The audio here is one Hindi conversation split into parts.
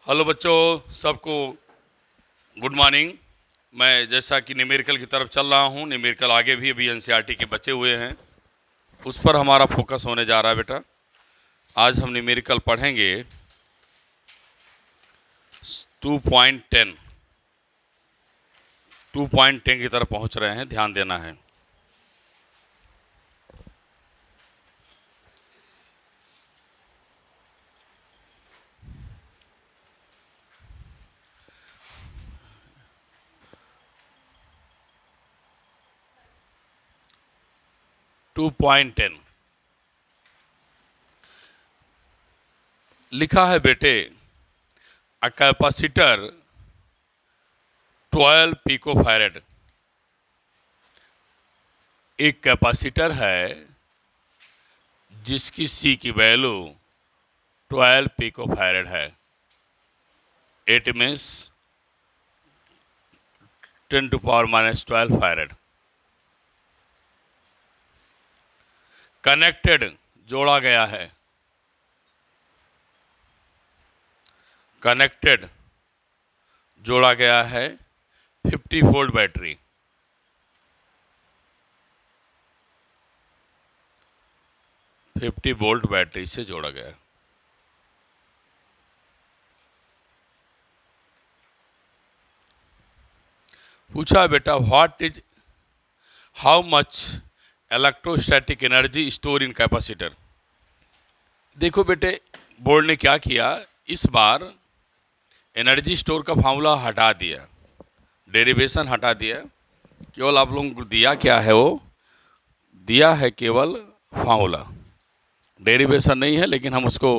हेलो बच्चों, सबको गुड मॉर्निंग। मैं जैसा कि न्यूमेरिकल की तरफ चल रहा हूँ, न्यूमेरिकल आगे भी अभी एनसीईआरटी के बचे हुए हैं, उस पर हमारा फोकस होने जा रहा है बेटा। आज हम न्यूमेरिकल पढ़ेंगे 2.10 2.10 की तरफ पहुँच रहे हैं, ध्यान देना है। टू पॉइंट टेन लिखा है बेटे, अ कैपेसिटर 12 पिकोफैरेड। एक कैपेसिटर है जिसकी सी की वैल्यू 12 पिकोफैरेड है। It means 10⁻⁻12 farad. कनेक्टेड जोड़ा गया है, कनेक्टेड जोड़ा गया है 50 वोल्ट बैटरी। बैटरी से जोड़ा गया है। पूछा बेटा, what is how much electrostatic energy store in capacitor. देखो बेटे, बोर्ड ने क्या किया, इस बार एनर्जी स्टोर का फार्मूला हटा दिया, डेरिवेशन हटा दिया। केवल आप लोगों को दिया क्या है, वो दिया है केवल फार्मूला, डेरिवेशन नहीं है। लेकिन हम उसको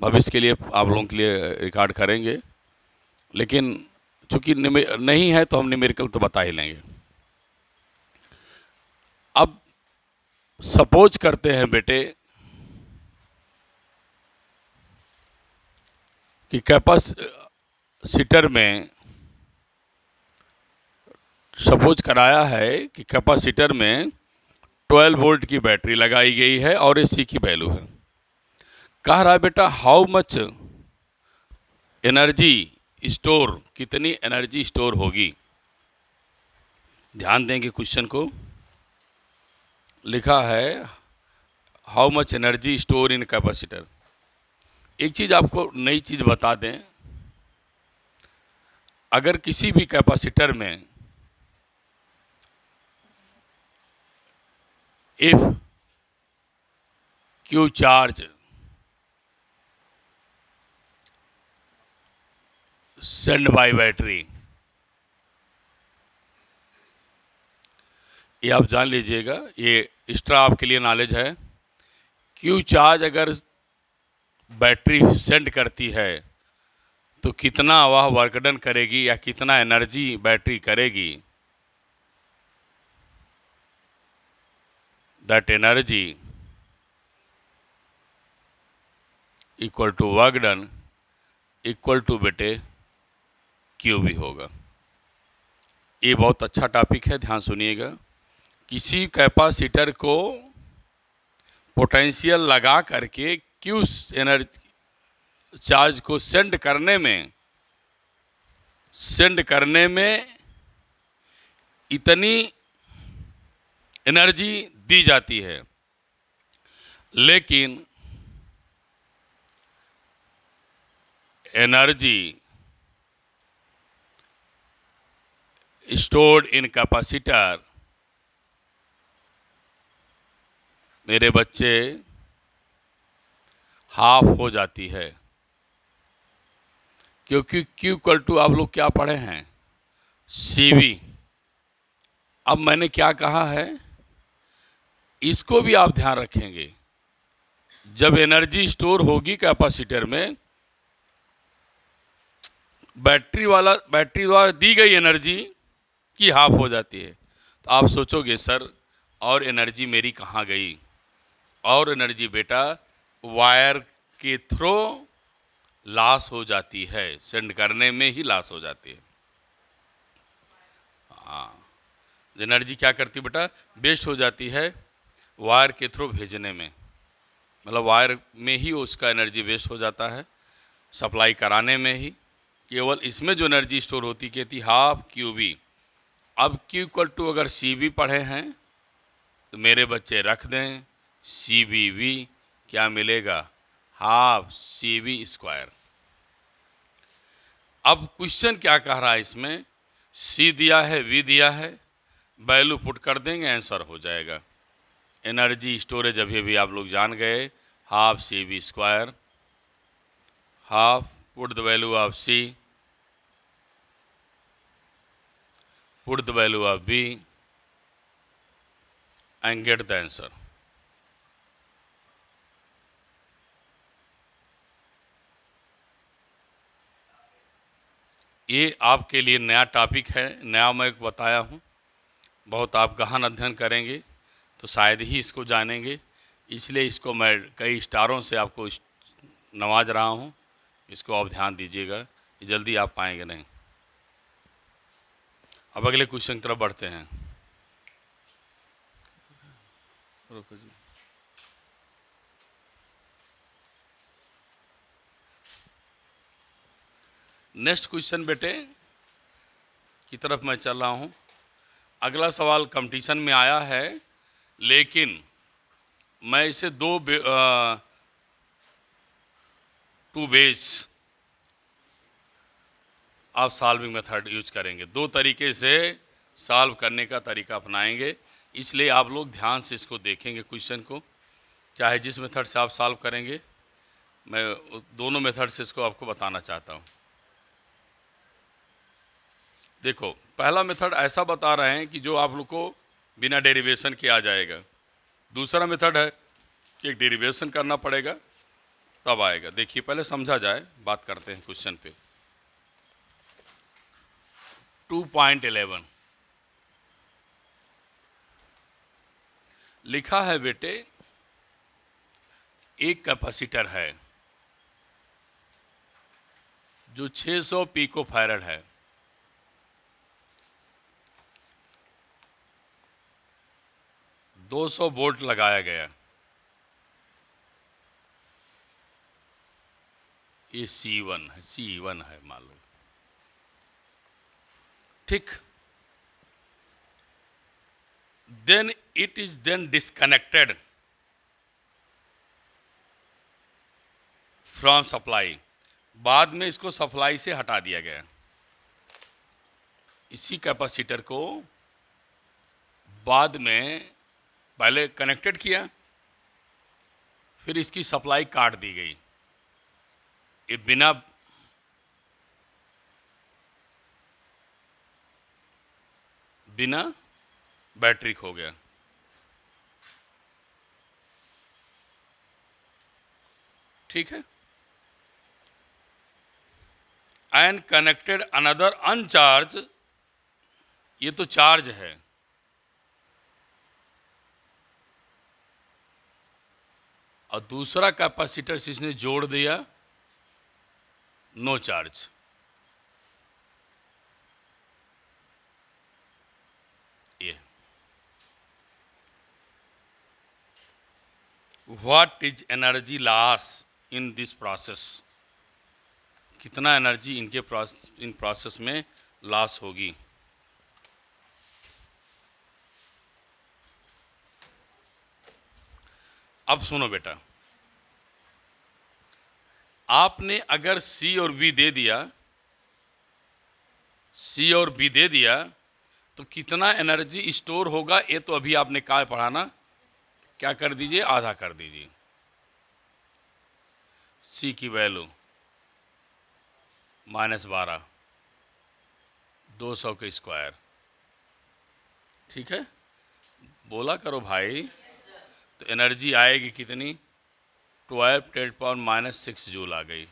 भविष्य के लिए आप लोगों के लिए रिकॉर्ड करेंगे। लेकिन चूंकि नहीं है तो हम न्यूमेरिकल तो बता ही लेंगे। अब सपोज करते हैं बेटे कि कैपेसिटर में सपोज कराया है कि कैपेसिटर में 12 वोल्ट की बैटरी लगाई गई है और ये सी की वैल्यू है। कह रहा है बेटा, हाउ मच एनर्जी स्टोर, कितनी एनर्जी स्टोर होगी। ध्यान देंगे क्वेश्चन को। लिखा है how much energy store in capacitor. एक चीज़ आपको नई चीज़ बता दें, अगर किसी भी कैपेसिटर में if Q charge sent bye battery, ये आप जान लीजिएगा, ये एक्स्ट्रा आपके लिए नॉलेज है। क्यू चार्ज अगर बैटरी सेंड करती है तो कितना वह वर्क डन करेगी या कितना एनर्जी बैटरी करेगी। That energy equal to work done equal to बेटे क्यू भी होगा। ये बहुत अच्छा टॉपिक है, ध्यान सुनिएगा। किसी कैपेसिटर को पोटेंशियल लगा करके क्यू एनर्जी चार्ज को सेंड करने में इतनी एनर्जी दी जाती है, लेकिन एनर्जी स्टोर्ड इन कैपेसिटर, मेरे बच्चे, हाफ हो जाती है। क्योंकि Q इक्वल टू आप लोग क्या पढ़े हैं, CV। अब मैंने क्या कहा है, इसको भी आप ध्यान रखेंगे। जब एनर्जी स्टोर होगी कैपेसिटर में, बैटरी द्वारा दी गई एनर्जी की हाफ हो जाती है। तो आप सोचोगे सर और एनर्जी मेरी कहाँ गई। और एनर्जी बेटा वायर के थ्रू लॉस हो जाती है, सेंड करने में ही लॉस हो जाती है। हाँ, एनर्जी क्या करती बेटा, वेस्ट हो जाती है वायर के थ्रू भेजने में, मतलब वायर में ही उसका एनर्जी वेस्ट हो जाता है। सप्लाई कराने में ही, केवल इसमें जो एनर्जी स्टोर होती क्या थी, हाफ क्यू वी। अब क्यू इक्वल टू अगर सी वी पढ़े हैं तो मेरे बच्चे रख दें, सी वी वी क्या मिलेगा, हाफ सी वी स्क्वायर। अब क्वेश्चन क्या कह रहा है इसमें, सी दिया है, वी दिया है, वैल्यू पुट कर देंगे, आंसर हो जाएगा। एनर्जी स्टोरेज अभी अभी आप लोग जान गए, half C V square, half put the value of C, put the value of V and get the answer. ये आपके लिए नया टॉपिक है, नया मैं बताया हूँ, बहुत आप गहन अध्ययन करेंगे तो शायद ही इसको जानेंगे, इसलिए इसको मैं कई स्टारों से आपको नवाज रहा हूँ। इसको आप ध्यान दीजिएगा, ये जल्दी आप पाएंगे नहीं। अब अगले क्वेश्चन की तरफ बढ़ते हैं। रुको जी। नेक्स्ट क्वेश्चन बेटे की तरफ मैं चल रहा हूँ। अगला सवाल कंपटीशन में आया है, लेकिन मैं इसे टू बेस आप सॉल्विंग मेथड यूज करेंगे, दो तरीके से सॉल्व करने का तरीका अपनाएंगे। इसलिए आप लोग ध्यान से इसको देखेंगे क्वेश्चन को, चाहे जिस मेथड से आप सॉल्व करेंगे, मैं दोनों मेथड से इसको आपको बताना चाहता हूँ। देखो, पहला मेथड ऐसा बता रहे हैं कि जो आप लोग को बिना डेरिवेशन के आ जाएगा। दूसरा मेथड है कि एक डेरिवेशन करना पड़ेगा तब आएगा। देखिए पहले समझा जाए, बात करते हैं क्वेश्चन पे। 2.11 लिखा है बेटे, एक कैपेसिटर है जो 600 पिको फैराड है, $200 वोल्ट लगाया गया। ये C1 है मान लो, ठीक। Then it is then disconnected from supply, बाद में इसको सप्लाई से हटा दिया गया। इसी कैपेसिटर को बाद में पहले कनेक्टेड किया, फिर इसकी सप्लाई काट दी गई। ये बिना बैटरी खो गया। ठीक है। एंड कनेक्टेड अनदर अनचार्ज, ये तो चार्ज है, और दूसरा कैपेसिटर इसने जोड़ दिया नो चार्ज। ये what is energy loss in this process, कितना एनर्जी इन प्रोसेस में लॉस होगी। अब सुनो बेटा, आपने अगर सी और बी दे दिया, सी और बी दे दिया, तो कितना एनर्जी स्टोर होगा ये तो अभी आपने क्या पढ़ा ना, क्या कर दीजिए, आधा कर दीजिए। सी की वैल्यू -12, 200 के स्क्वायर। ठीक है, बोला करो भाई। तो एनर्जी आएगी कितनी, 12 × 10⁻⁶ जूल आ गई।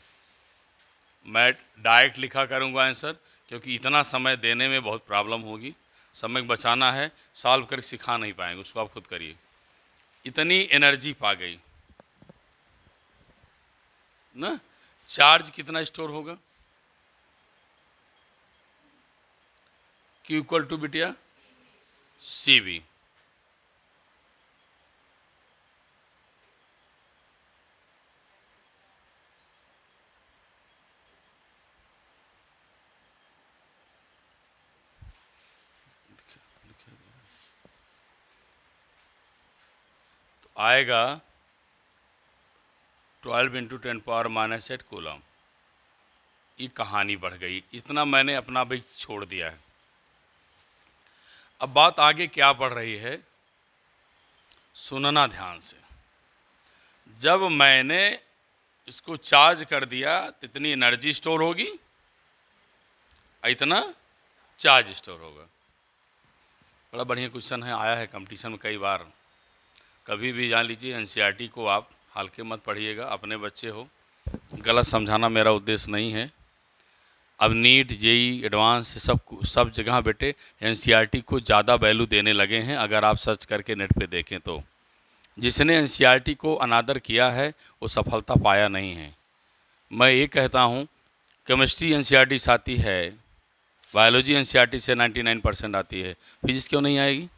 मैं डायरेक्ट लिखा करूँगा आंसर, क्योंकि इतना समय देने में बहुत प्रॉब्लम होगी, समय बचाना है, सॉल्व करके सिखा नहीं पाएंगे, उसको आप खुद करिए। इतनी एनर्जी पा गई ना। चार्ज कितना स्टोर होगा, Q इक्वल टू बिटिया CV। आएगा 12 × 10⁻⁻⁸ कूलम। ये कहानी बढ़ गई, इतना मैंने अपना भी छोड़ दिया है। अब बात आगे क्या बढ़ रही है, सुनना ध्यान से। जब मैंने इसको चार्ज कर दिया तो इतनी एनर्जी स्टोर होगी, इतना चार्ज स्टोर होगा। बड़ा बढ़िया क्वेश्चन है, आया है कंपटीशन में कई बार। कभी भी जान लीजिए एनसीईआरटी को आप हल्के मत पढ़िएगा, अपने बच्चे हो, गलत समझाना मेरा उद्देश्य नहीं है। अब नीट जेई एडवांस सब जगह बेटे एनसीईआरटी को ज़्यादा वैल्यू देने लगे हैं। अगर आप सर्च करके नेट पे देखें तो जिसने एनसीईआरटी को अनादर किया है वो सफलता पाया नहीं है। मैं ये कहता हूँ केमिस्ट्री एनसीईआरटी से आती है, बायोलॉजी एनसीईआरटी से 99% आती है, फिजिक्स क्यों नहीं आएगी?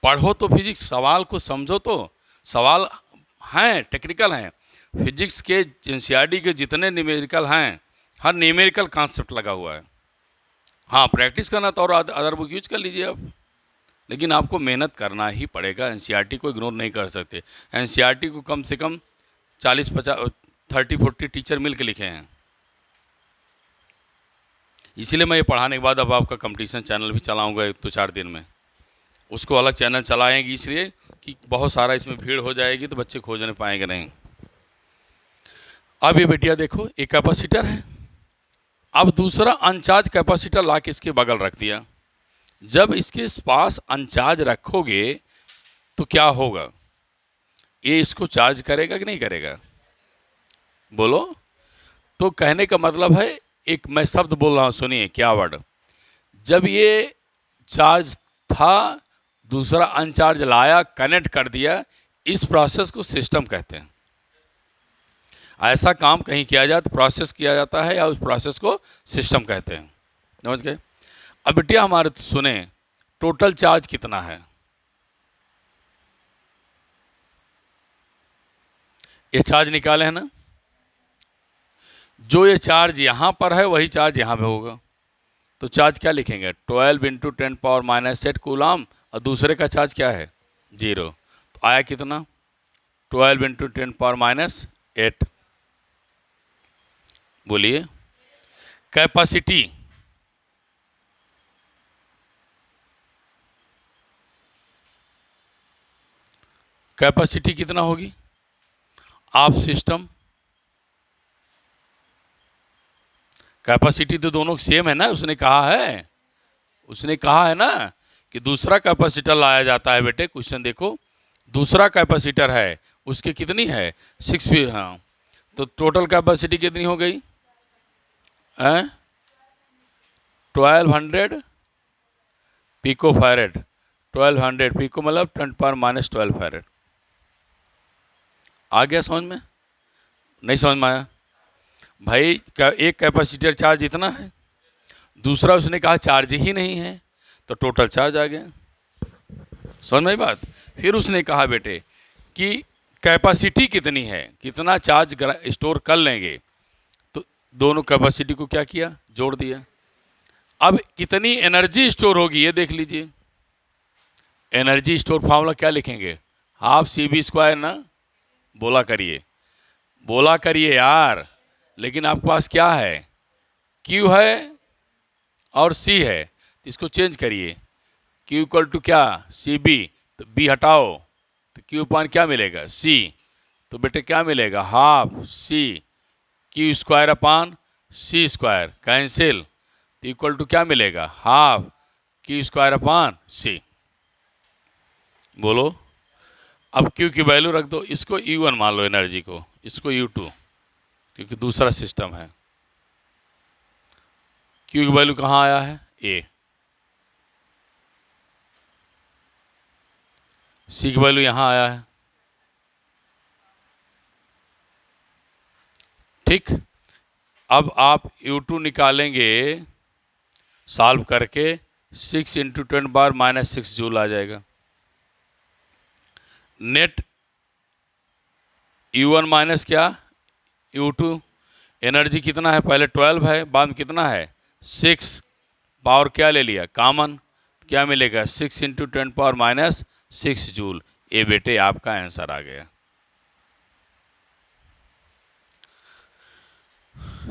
पढ़ो तो फिजिक्स, सवाल को समझो तो। सवाल हैं टेक्निकल हैं, फिजिक्स के एनसीईआरटी के जितने न्यूमेरिकल हैं, हर न्यूमेरिकल कॉन्सेप्ट लगा हुआ है। हाँ, प्रैक्टिस करना तो और अदर बुक यूज कर लीजिए आप, लेकिन आपको मेहनत करना ही पड़ेगा। एनसीईआरटी को इग्नोर नहीं कर सकते। एनसीईआरटी को कम से कम 30-40 टीचर मिल के लिखे हैं। इसीलिए मैं ये पढ़ाने के बाद अब आपका कंपटीशन चैनल भी चलाऊंगा 1-4 दिन में। उसको अलग चैनल चलाएंगे इसलिए कि बहुत सारा इसमें भीड़ हो जाएगी तो बच्चे खोज नहीं पाएंगे नहीं। अब ये बेटिया देखो, एक कैपेसिटर है, अब दूसरा अनचार्ज कैपेसिटर ला के इसके बगल रख दिया। जब इसके पास अनचार्ज रखोगे तो क्या होगा? ये इसको चार्ज करेगा कि नहीं करेगा? बोलो। तो कहने का मतलब है, एक मैं शब्द बोल रहा हूँ, सुनिए क्या वर्ड। जब ये चार्ज था, दूसरा अनचार्ज लाया, कनेक्ट कर दिया, इस प्रोसेस को सिस्टम कहते हैं। ऐसा काम कहीं किया जाए तो प्रोसेस किया जाता है या उस प्रोसेस को सिस्टम कहते हैं। समझ गए? अब बेटिया हमारे सुने, टोटल चार्ज कितना है? ये चार्ज निकाले हैं ना, जो ये चार्ज यहाँ पर है वही चार्ज यहाँ पे होगा। तो चार्ज क्या लिखेंगे? 12 × 10⁻⁸ कूलम, और दूसरे का चार्ज क्या है? 0। तो आया कितना? 12 × 10⁻⁸। बोलिए। कैपेसिटी कैपेसिटी कितना होगी? आप सिस्टम कैपेसिटी तो दोनों सेम है ना। उसने कहा है ना कि दूसरा कैपेसिटर लाया जाता है। बेटे क्वेश्चन देखो, दूसरा कैपेसिटर है, उसकी कितनी है? 6 भी। हाँ, तो टोटल कैपेसिटी कितनी हो गई? 1200 पिको फैरेड। 1200 पिको मतलब 10⁻⁻12 फैरेड। आ गया समझ में? नहीं समझ में आया भाई? एक कैपेसिटर चार्ज इतना है, दूसरा उसने कहा चार्ज ही नहीं है, तो टोटल चार्ज आ गया। समझ में आई बात? फिर उसने कहा बेटे कि कैपेसिटी कितनी है, कितना चार्ज स्टोर कर लेंगे, तो दोनों कैपेसिटी को क्या किया? जोड़ दिया। अब कितनी एनर्जी स्टोर होगी ये देख लीजिए। एनर्जी स्टोर फार्मूला क्या लिखेंगे? हाफ CV² ना। बोला करिए यार। लेकिन आपके पास क्या है? Q है और C है, तो इसको चेंज करिए। Q = क्या? CB, तो B हटाओ तो Q क्या मिलेगा? C। तो बेटे क्या मिलेगा? हाफ C² C², कैंसिल, तो इक्वल टू क्या मिलेगा? Half Q²/C। बोलो। अब Q की वैल्यू रख दो, इसको U1 मान लो एनर्जी को, इसको U2, क्योंकि दूसरा सिस्टम है। Q की वैल्यू कहाँ आया है? A। C की वैल्यू यहाँ आया है। ठीक। अब आप U2 निकालेंगे सॉल्व करके, 6 × 10⁻⁻6 जूल आ जाएगा। नेट U1 माइनस क्या? U2। एनर्जी कितना है? पहले 12 है, बाद में कितना है? 6। पावर क्या ले लिया? कॉमन, क्या मिलेगा? 6 × 10⁻⁻6 जूल। ये बेटे आपका आंसर आ गया।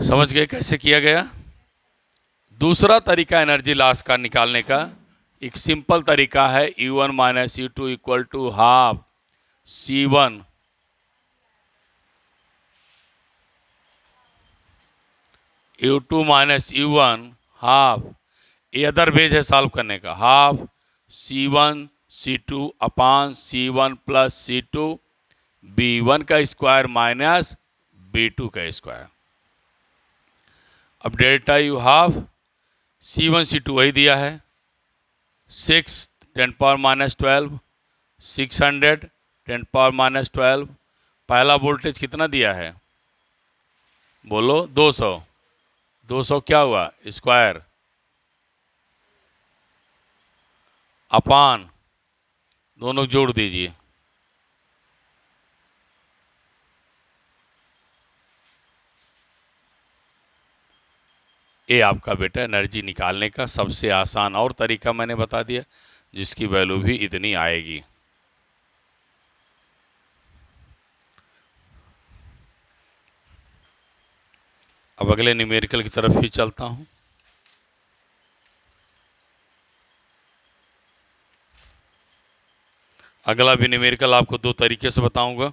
समझ गए कैसे किया गया? दूसरा तरीका एनर्जी लॉस का निकालने का एक सिंपल तरीका है, U1 minus U2 equal to half C1 U2 minus U1 half, ये अदर वेज है सॉल्व करने का, हाफ C1 C2 अपान C1 प्लस C2 B1 का स्क्वायर माइनस B2 का स्क्वायर। अब delta U half C1 C2 वही दिया है, 6 10 पावर माइनस 12, 600 10 पावर माइनस 12। पहला वोल्टेज कितना दिया है? बोलो 200। 200 क्या हुआ? स्क्वायर अपान, दोनों जोड़ दीजिए, ये आपका बेटा एनर्जी निकालने का सबसे आसान और तरीका मैंने बता दिया, जिसकी वैल्यू भी इतनी आएगी। अब अगले न्यूमेरिकल की तरफ ही चलता हूं। अगला भी न्यूमेरिकल आपको दो तरीके से बताऊंगा।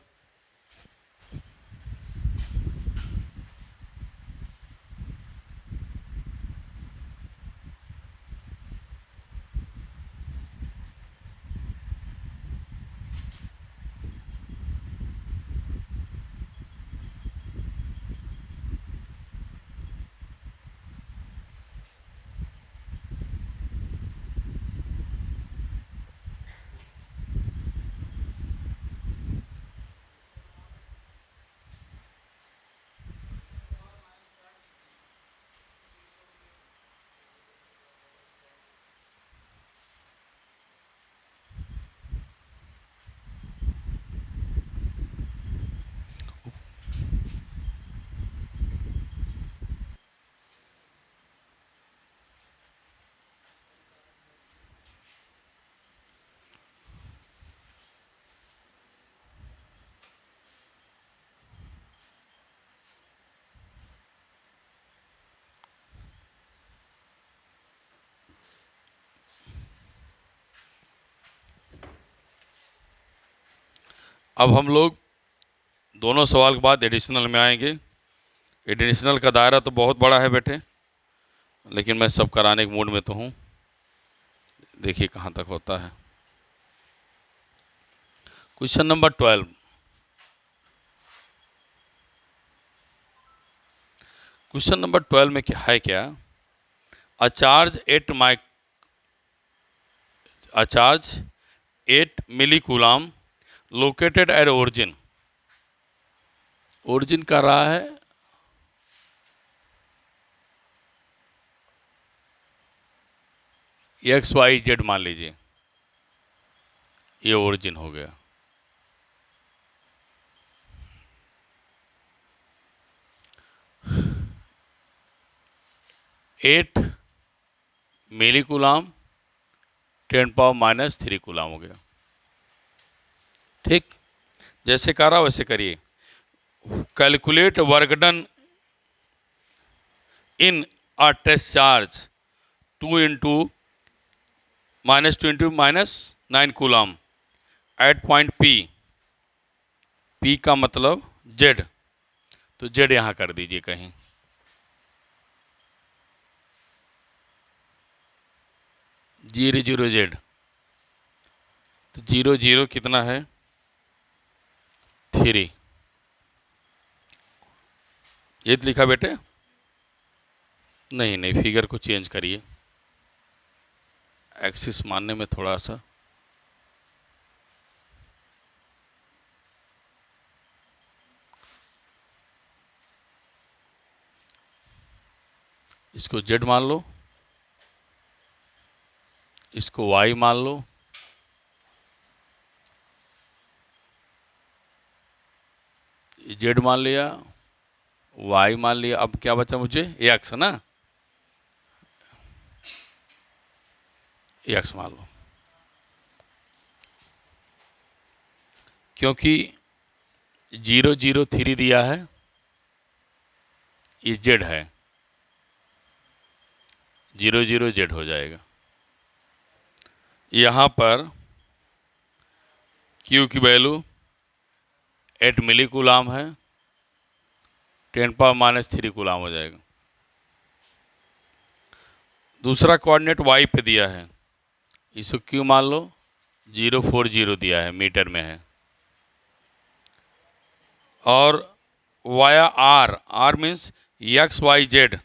अब हम लोग दोनों सवाल के बाद एडिशनल में आएंगे। एडिशनल का दायरा तो बहुत बड़ा है बेटे, लेकिन मैं सब कराने के मूड में तो हूँ। देखिए कहाँ तक होता है। Question number 12। क्वेश्चन नंबर 12 में क्या है? क्या a charge 8 milli coulomb located at origin. Origin कर रहा है XYZ, मान लीजिए ये ओरिजिन हो गया। Eight milli coulomb 10 power minus 3 coulomb हो गया। ठीक, जैसे कह रहा वैसे करिए। Calculate work done in a test charge 2 into minus 9 coulomb at point P का मतलब Z, तो Z यहाँ कर दीजिए कहीं। जीरो जीरो Z, तो 0 0 कितना है? 3। ये तो लिखा बेटे? नहीं नहीं, फिगर को चेंज करिए, एक्सिस मानने में थोड़ा सा। इसको Z मान लो, इसको Y मान लो, Z मान लिया, Y मान लिया। अब क्या बचा मुझे? X ना, X मान लो। क्योंकि 003 दिया है, ये जेड है, 00 जेड हो जाएगा। यहाँ पर Q की वैल्यू 8 मिली कूलाम है, 10⁻³ कूलाम हो जाएगा। दूसरा कोऑर्डिनेट y पे दिया है, इसको Q मान लो, 040 दिया है, मीटर में है। और via r means XYZ,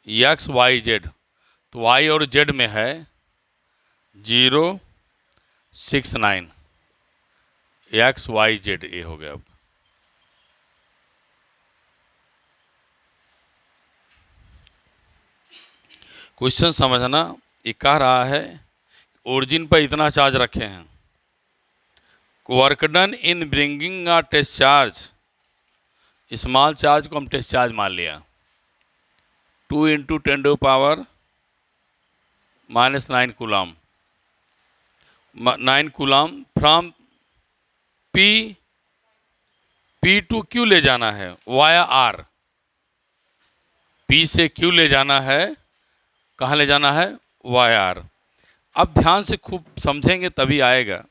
XYZ, तो y और z में है 069, XYZ ये हो गया। अब क्वेश्चन समझना, ये कह रहा है ओरिजिन पर इतना चार्ज रखे हैं, work done in bringing a test charge, small charge को हम टेस्ट चार्ज मान लिया, 2 × 10⁻⁹ coulomb, 9 coulomb from P to Q ले जाना है वाया R, P से Q ले जाना है, कहाँ ले जाना है, वाया R। अब ध्यान से खूब समझेंगे तभी आएगा।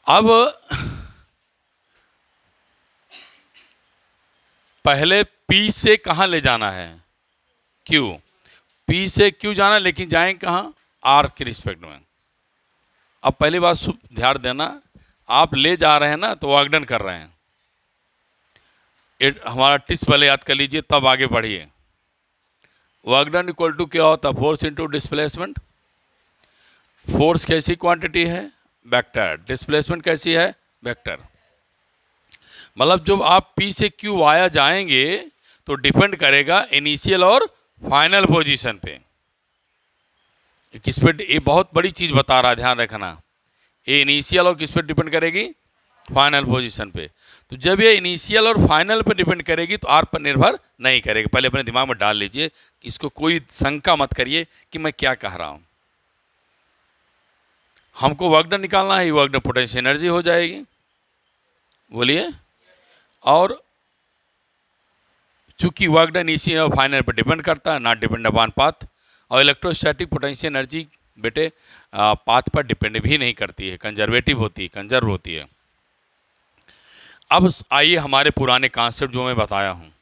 अब पहले P से कहाँ ले जाना है, Q, P से Q जाना, लेकिन जाएंगे कहाँ, R के रिस्पेक्ट में। अब पहली बात ध्यान देना, आप ले जा रहे हैं ना तो वर्क डन कर रहे हैं, हमारा टिप्स पहले याद कर लीजिए तब आगे बढ़िए। वर्क डन इक्वल टू क्या होता है, फोर्स इंटू डिस्प्लेसमेंट। फोर्स कैसी क्वांटिटी है, वेक्टर। डिस्प्लेसमेंट कैसी है, वेक्टर। मतलब जब आप P से Q वाया जाएंगे तो डिपेंड करेगा इनिशियल और फाइनल पोजीशन पे। किस पे, ये बहुत बड़ी चीज़ बता रहा है, ध्यान रखना। ये इनिशियल और किस पे डिपेंड करेगी, फाइनल पोजीशन पे। तो जब ये इनिशियल और फाइनल पे डिपेंड करेगी तो आर पर निर्भर नहीं करेगी। पहले अपने दिमाग में डाल लीजिए, इसको कोई शंका मत करिए कि मैं क्या कह रहा हूँ। हमको वर्क डन निकालना है, वर्क डन पोटेंशियल एनर्जी हो जाएगी, बोलिए। और चूंकि वर्क डन इनिशियल और फाइनल पर डिपेंड करता है, नॉट डिपेंड अपॉन पाथ। और इलेक्ट्रोस्टैटिक पोटेंशियल एनर्जी बेटे पाथ पर डिपेंड भी नहीं करती है, कंजर्वेटिव होती है, कंजर्व होती है। अब आइए हमारे पुराने कॉन्सेप्ट जो मैं बताया हूँ।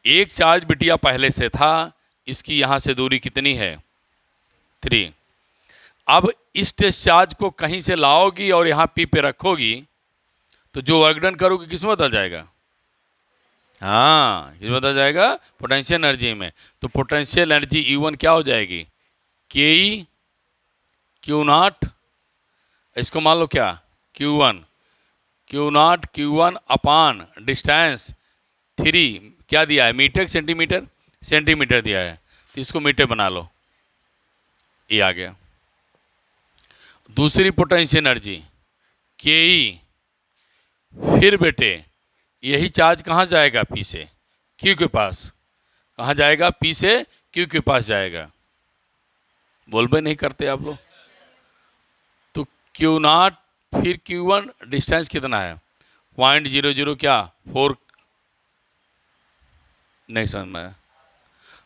एक चार्ज बिटिया पहले से था, इसकी यहाँ से दूरी कितनी है, 3। अब इस टेस्ट चार्ज को कहीं से लाओगी और यहाँ P पे रखोगी तो जो वर्क डन करोगी किस में बदल जाएगा, हाँ, ये बदल जाएगा पोटेंशियल एनर्जी में। तो पोटेंशियल एनर्जी E1 क्या हो जाएगी, KE Q0, इसको मान लो क्या, Q0 Q1 अपान डिस्टेंस 3, क्या दिया है, मीटर सेंटीमीटर, सेंटीमीटर दिया है, तो इसको मीटर बना लो, ये आ गया। दूसरी पोटेंशियल एनर्जी KE, फिर बेटे यही चार्ज कहाँ जाएगा, P से Q के पास, कहाँ जाएगा, P से Q के पास जाएगा। बोल भी नहीं करते आप लोग। तो Q0 फिर Q1, डिस्टेंस कितना है, 0.00 क्या 4, नहीं समझ में,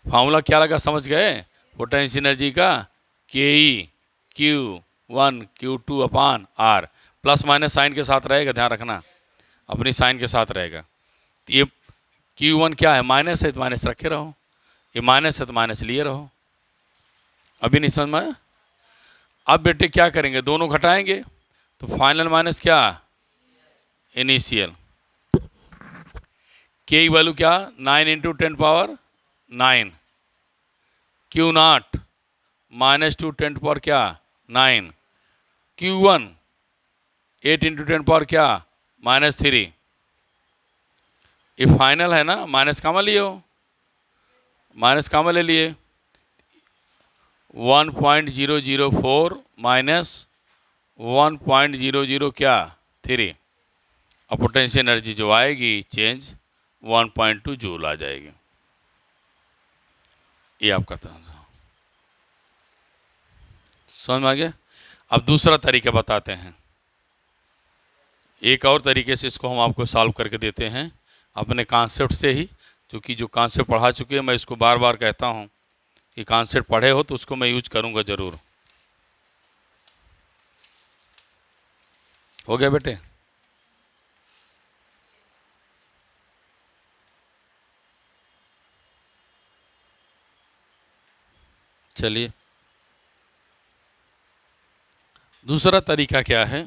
फार्मूला क्या लगा, समझ गए, पोटेंशियल एनर्जी का KE Q1 Q2 अपान R, प्लस माइनस साइन के साथ रहेगा, ध्यान रखना, अपनी साइन के साथ रहेगा। तो ये Q1 क्या है, माइनस है, तो माइनस रखे रहो, ये माइनस है तो माइनस लिए रहो। अभी नहीं समझ में। अब बेटे क्या करेंगे, दोनों घटाएंगे, तो फाइनल माइनस क्या, इनिशियल। K की वैल्यू क्या, 9 × 10⁻9, Q0 -2 10 क्या 9, Q1 8 × 10 क्या -3। ये फाइनल है ना, माइनस कामा लिए हो, माइनस कामा ले लिए, 1.004 माइनस 1.00 क्या 3। और पोटेंशियल एनर्जी जो आएगी चेंज 1.2 जूल आ जाएगी। ये आपका था, समझ में आ गया। अब दूसरा तरीका बताते हैं, एक और तरीके से इसको हम आपको सॉल्व करके देते हैं अपने कॉन्सेप्ट से ही, क्योंकि जो कॉन्सेप्ट पढ़ा चुके हैं मैं इसको बार बार कहता हूँ कि कॉन्सेप्ट पढ़े हो तो उसको मैं यूज करूँगा ज़रूर। हो गया बेटे? चलिए, दूसरा तरीका क्या है,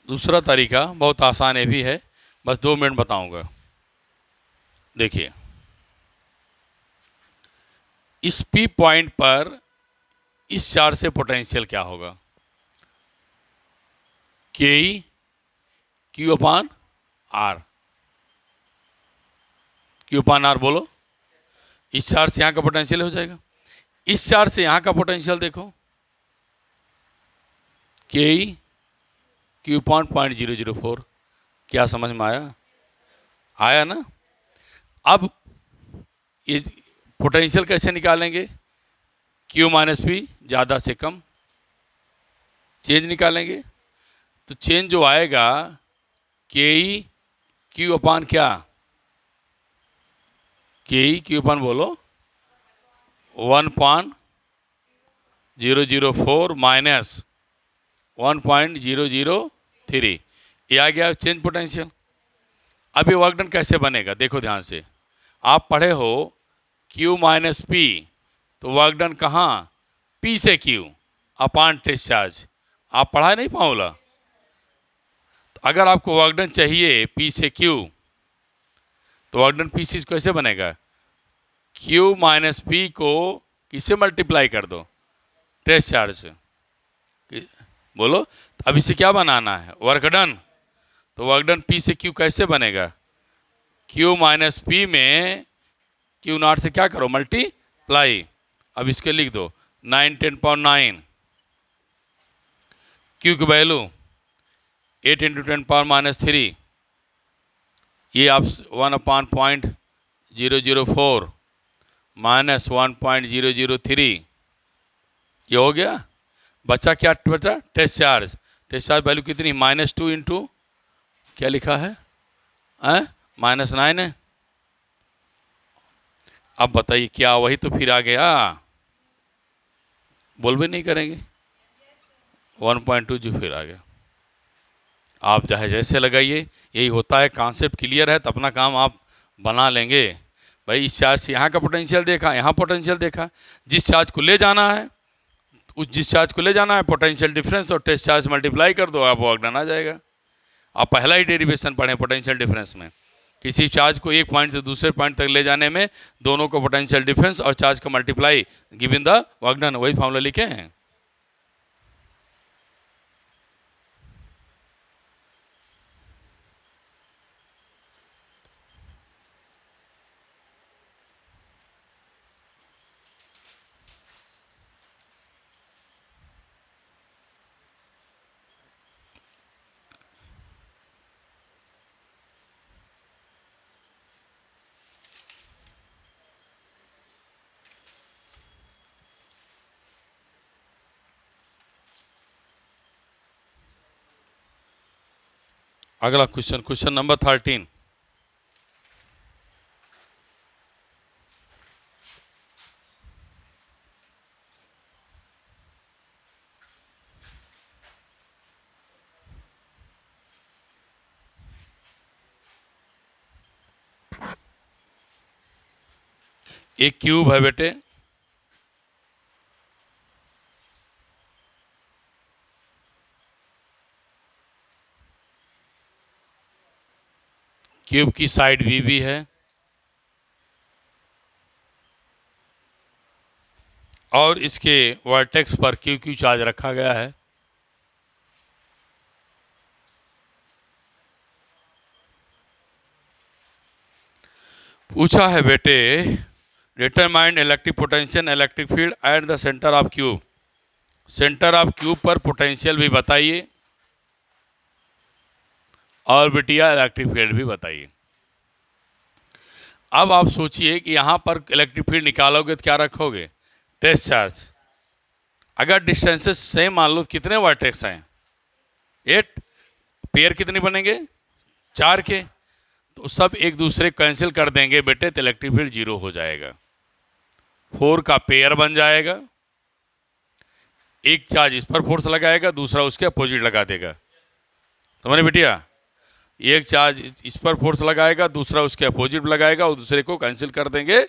दूसरा तरीका बहुत आसान है भी है, बस 2 मिनट बताऊंगा। देखिए, इस पी पॉइंट पर इस चार्ज से पोटेंशियल क्या होगा, K E Q upon R, Q upon R बोलो। इस चार्ज से यहाँ का पोटेंशियल हो जाएगा, इस चार्ज से यहाँ का पोटेंशियल देखो, के ई क्यू अपान 0.004। क्या समझ में आया? आया ना? अब ये पोटेंशियल कैसे निकालेंगे, क्यू माइनस पी ज़्यादा से कम, चेंज निकालेंगे तो चेंज जो आएगा के ई क्यू अपान क्या, के ई क्यू अपान बोलो 1.004 माइनस 1.003, ये आ गया चेंज पोटेंशियल। अब ये वर्क डन कैसे बनेगा देखो ध्यान से, आप पढ़े हो Q माइनस पी, तो वर्क डन कहाँ, P से Q अपान टेस्ट चार्ज, आप पढ़ा नहीं फॉर्मूला? तो अगर आपको वर्क डन चाहिए P से Q, तो वर्क डन P से कैसे बनेगा, Q माइनस पी को किससे मल्टीप्लाई कर दो, टेस्ट चार्ज से, बोलो। तो अब इसे क्या बनाना है, वर्क डन, तो वर्क डन P से Q कैसे बनेगा, Q माइनस पी में Q नॉट से क्या करो, मल्टीप्लाई। अब इसके लिख दो 9 10 पावर 9, Q की वैल्यू 8 इंटू 10 पावर माइनस 3, ये आप 1/004 माइनस 1.003, ये हो गया। बचा क्या बचा, test charge, test charge value कितनी, -2 इंटू क्या लिखा है, -9 है। अब बताइए क्या वही तो फिर आ गया, बोल भी नहीं करेंगे, 1.2 जो फिर आ गया। आप चाहे जैसे लगाइए, यही होता है, कॉन्सेप्ट क्लियर है तो अपना काम आप बना लेंगे। भाई इस चार्ज से यहाँ का पोटेंशियल देखा, यहाँ पोटेंशियल देखा, जिस चार्ज को ले जाना है उस जिस चार्ज को ले जाना है पोटेंशियल डिफरेंस और टेस्ट चार्ज मल्टीप्लाई कर दो, आप वर्क डन आ जाएगा। आप पहला ही डेरिवेशन पढ़ें पोटेंशियल डिफरेंस में, किसी चार्ज को एक पॉइंट से दूसरे पॉइंट तक ले जाने में दोनों को पोटेंशियल डिफरेंस और चार्ज का multiply given the work done, वही फॉर्मूला लिखे हैं। अगला क्वेश्चन, क्वेश्चन नंबर 13, एक क्यूब है बेटे, क्यूब की साइड भी है और इसके वर्टेक्स पर क्यू क्यू चार्ज रखा गया है। पूछा है बेटे, determine electric potential electric field at the centre of cube centre of cube पर पोटेंशियल भी बताइए और बिटिया इलेक्ट्रिक फील्ड भी बताइए। अब आप सोचिए कि यहाँ पर इलेक्ट्रिक फील्ड निकालोगे तो क्या रखोगे? Test charge. अगर डिस्टेंसेस सेम मान लो, कितने वर्टेक्स हैं? 8। पेयर कितने बनेंगे? 4 के। तो सब एक दूसरे कैंसिल कर देंगे बेटे, तो इलेक्ट्रिक फील्ड 0 हो जाएगा। 4 का पेयर बन जाएगा, एक चार्ज इस पर फोर्स लगाएगा, दूसरा उसके अपोजिट लगा देगा। समझे बिटिया? एक चार्ज इस पर फोर्स लगाएगा, दूसरा उसके अपोजिट लगाएगा और दूसरे को कैंसिल कर देंगे।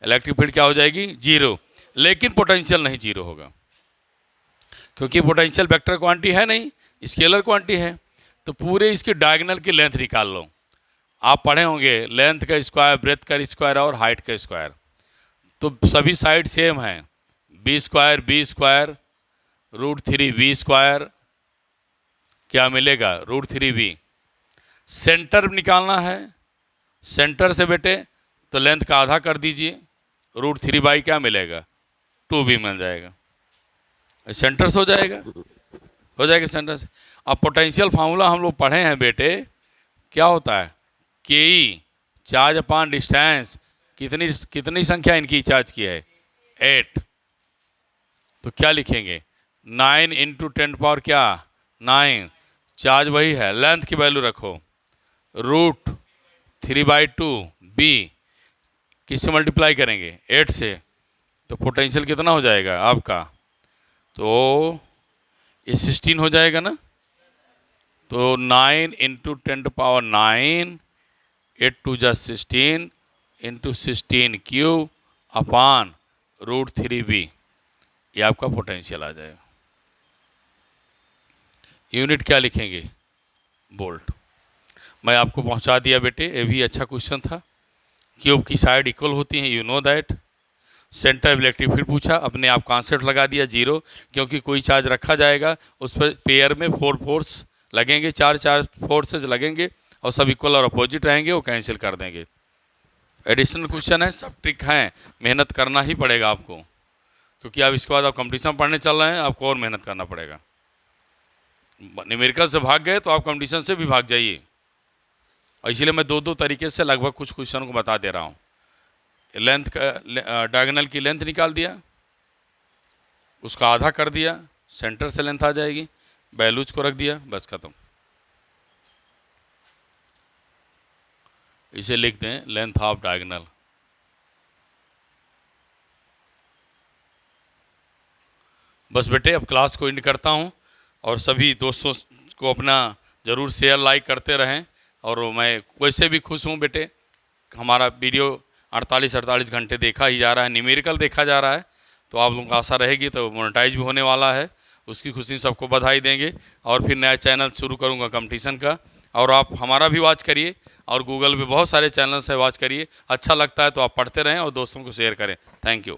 इलेक्ट्रिक फील्ड क्या हो जाएगी? 0। लेकिन पोटेंशियल नहीं 0 होगा, क्योंकि पोटेंशियल वेक्टर क्वांटिटी है नहीं, स्केलर क्वांटिटी है। तो पूरे इसके डायगोनल की लेंथ निकाल लो। आप पढ़े होंगे लेंथ का स्क्वायर, ब्रेथ का स्क्वायर और हाइट का स्क्वायर। तो सभी साइड सेम हैं, बी स्क्वायर √3v²। क्या मिलेगा? √3v। सेंटर निकालना है, सेंटर से बेटे तो लेंथ का आधा कर दीजिए, √3 क्या मिलेगा? 2v मिल जाएगा। सेंटर से हो जाएगा सेंटर से। अब पोटेंशियल फार्मूला हम लोग पढ़े हैं बेटे, क्या होता है? के चार्ज अपॉन डिस्टेंस। कितनी संख्या इनकी चार्ज की है? 8। तो क्या लिखेंगे? 9 × 10⁻, क्या 9। चार्ज वही है, लेंथ की वैल्यू रखो √3/2b। किससे मल्टीप्लाई करेंगे? 8 से। तो पोटेंशियल कितना हो जाएगा आपका? तो ये 16 हो जाएगा ना। तो 9 × 10⁻9, 8 2 जा 16 × 16³ अपॉन √3v। ये आपका पोटेंशियल आ जाएगा। यूनिट क्या लिखेंगे? वोल्ट। मैं आपको पहुंचा दिया बेटे, ये भी अच्छा क्वेश्चन था। क्यूब की साइड इक्वल होती हैं, you know that. Centre electric field पूछा, अपने आप कॉन्सेप्ट लगा दिया 0, क्योंकि कोई चार्ज रखा जाएगा उस पर पेयर में 4 फोर्स लगेंगे, 4 फोर्सेज लगेंगे और सब इक्वल और अपोजिट रहेंगे, वो कैंसिल कर देंगे। एडिशनल क्वेश्चन है, सब ट्रिक हैं, मेहनत करना ही पड़ेगा आपको, क्योंकि आप इसके बाद आप कंपटीशन पढ़ने चल रहे हैं, आपको और मेहनत करना पड़ेगा। न्यूमेरिकल से भाग गए तो आप कंपटीशन से भी भाग जाइए। और इसीलिए मैं 2 तरीके से लगभग कुछ क्वेश्चन को बता दे रहा हूँ। लेंथ का डायगोनल की लेंथ निकाल दिया, उसका आधा कर दिया, सेंटर से लेंथ आ जाएगी, वैल्यूज को रख दिया, बस खत्म। इसे लिख दें लेंथ ऑफ डायगोनल। बस बेटे अब क्लास को एंड करता हूँ, और सभी दोस्तों को अपना ज़रूर शेयर लाइक करते रहें। और मैं वैसे भी खुश हूँ बेटे, हमारा वीडियो 48 घंटे देखा ही जा रहा है, न्यूमेरिकल देखा जा रहा है। तो आप लोगों को आशा रहेगी तो मोनेटाइज भी होने वाला है, उसकी खुशी सबको बधाई देंगे। और फिर नया चैनल शुरू करूँगा कंपटीशन का, और आप हमारा भी वॉच करिए, और गूगल पे बहुत सारे चैनल्स है, वॉच करिए। अच्छा लगता है तो आप पढ़ते रहें और दोस्तों को शेयर करें। Thank you.